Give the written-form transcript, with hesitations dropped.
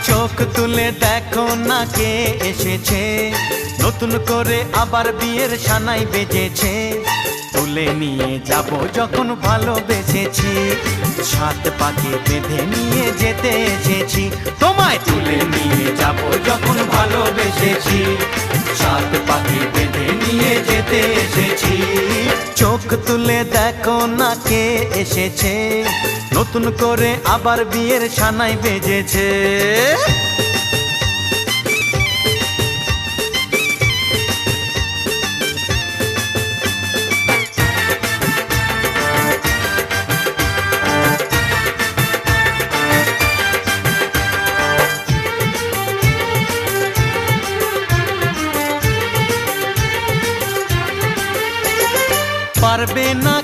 চোখ তুলে দেখো না কে এসেছে, নতুন করে আবার বিয়ের সানাই বেজেছে। তুলে নিয়ে যাব যখন ভালোবেসেছি, সাত পাকে বেঁধে নিয়ে যেতে এসেছি। তোমায় তুলে নিয়ে যাব যখন ভালোবেসেছি, সাত পাকে বেঁধে নিয়ে যেতে এসেছি। চোখ তুলে দেখো না কে এসেছে, নতুন করে আবার বিয়ের সানাই বেজেছে। পারবে না